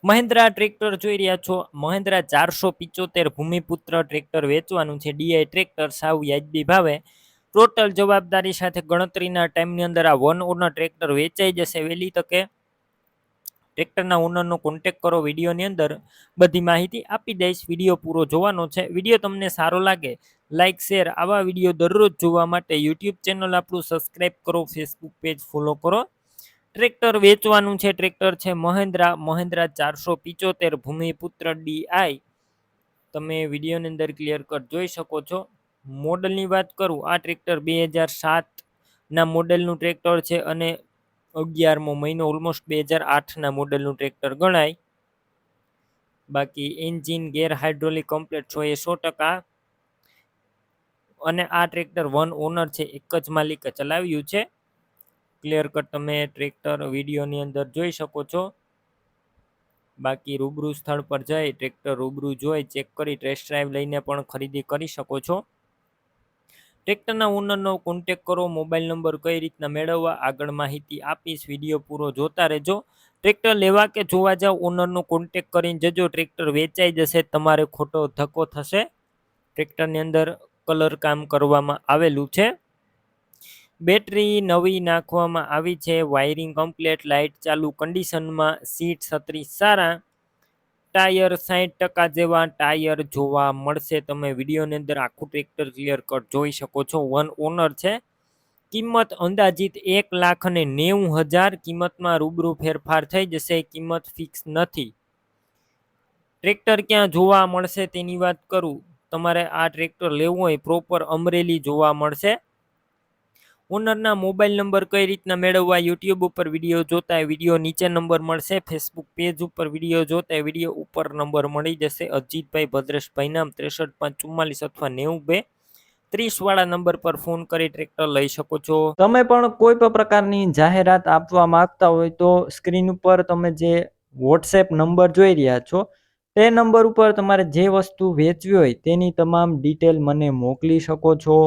Mahindra tractor જોઈ રહ્યા છો. મહિન્દ્રા 475 ભૂમિપુત્ર ટ્રેક્ટર વેચવાનું છે. ડીઆઈ ટ્રેક્ટર સાવ વ્યાજબી ભાવે, ટોટલ જવાબદારી સાથે ગણતરીના ટાઈમની અંદર આ વન ઓનર ટ્રેક્ટર વેચાઈ જશે. વહેલી તકે ટ્રેક્ટરના ઓનરનો કોન્ટેક કરો. વિડીયોની અંદર બધી માહિતી આપી દઈશ. વિડીયો પૂરો જોવાનો છે. વિડીયો તમને સારો લાગે લાઇક શેર, આવા વિડીયો દરરોજ જોવા માટે યુટ્યુબ ચેનલ આપણું સબસ્ક્રાઈબ કરો, ફેસબુક પેજ ફોલો કરો. ટ્રેક્ટર વેચવાનું છે. ટ્રેક્ટર છે મહિન્દ્રા 475 ભૂમિપુત્ર ડીઆઈ. તમે વિડીયોની અંદર ક્લિયર કટ જોઈ શકો છો. મોડલની વાત કરું, આ ટ્રેક્ટર 2007ના મોડલનું ટ્રેક્ટર છે અને 11મો મહિનો, ઓલમોસ્ટ 2008ના મોડલનું ટ્રેક્ટર ગણાય. બાકી એન્જિન ગેર હાઇડ્રોલિક કમ્પ્લીટ છો એ 100%. અને આ ટ્રેક્ટર વન ઓનર છે, એક જ માલિકે ચલાવ્યું છે. ક્લિયર કટ તમે ટ્રેક્ટર વિડીયોની અંદર જોઈ શકો છો. બાકી રૂબરૂ સ્થળ પર જઈ ટ્રેક્ટર રૂબરૂ જોઈ ચેક કરી ટેસ્ટ ડ્રાઈવ લઈને પણ ખરીદી કરી શકો છો. ટ્રેક્ટરના ઓનરનો કોન્ટેક કરો. મોબાઈલ નંબર કઈ રીતના મેળવવા આગળ માહિતી આપીશ. વિડીયો પૂરો જોતા રહેજો. ટ્રેક્ટર લેવા કે જોવા જાવ, ઓનરનો કોન્ટેક કરીને જજો. ટ્રેક્ટર વેચાઈ જશે, તમારે ખોટો ધક્કો થશે. ટ્રેક્ટરની અંદર કલર કામ કરવામાં આવેલું છે. બેટરી નવી નાખવામાં આવી છે. વાયરિંગ કમ્પ્લીટ, લાઇટ ચાલુ કન્ડિશનમાં, સીટ છત્રી સારા, ટાયર 60% જેવા ટાયર જોવા મળશે. તમે વિડીયોની અંદર આખું ટ્રેક્ટર ક્લિયર કટ જોઈ શકો છો. વન ઓનર છે. કિંમત અંદાજિત 1,90,000. કિંમતમાં રૂબરૂ ફેરફાર થઈ જશે. કિંમત ફિક્સ નથી. ટ્રેક્ટર ક્યાં જોવા મળશે તેની વાત કરું, તમારે આ ટ્રેક્ટર લેવું હોય પ્રોપર અમરેલી જોવા મળશે. ઓનરના મોબાઈલ નંબર કઈ રીતના મેળવવા, યુટ્યુબ ઉપર વિડીયો જોતા વિડીયો નીચે નંબર મળશે. ફેસબુક પેજ ઉપર વિડીયો જોતા વિડીયો ઉપર નંબર મળી જશે. અજીતભાઈ ભદ્રેશભાઈ નામ 63 5 44 અથવા 92 30 વાળા નંબર પર ફોન કરી ટ્રેક્ટર લઈ શકો છો. તમે પણ કોઈ પણ પ્રકારની જાહેરાત આપવા માંગતા હોય તો સ્ક્રીન ઉપર તમે જે વોટ્સએપ નંબર જોઈ રહ્યા છો તે નંબર ઉપર તમારે જે વસ્તુ વેચવી હોય તેની તમામ ડિટેલ મને મોકલી શકો છો.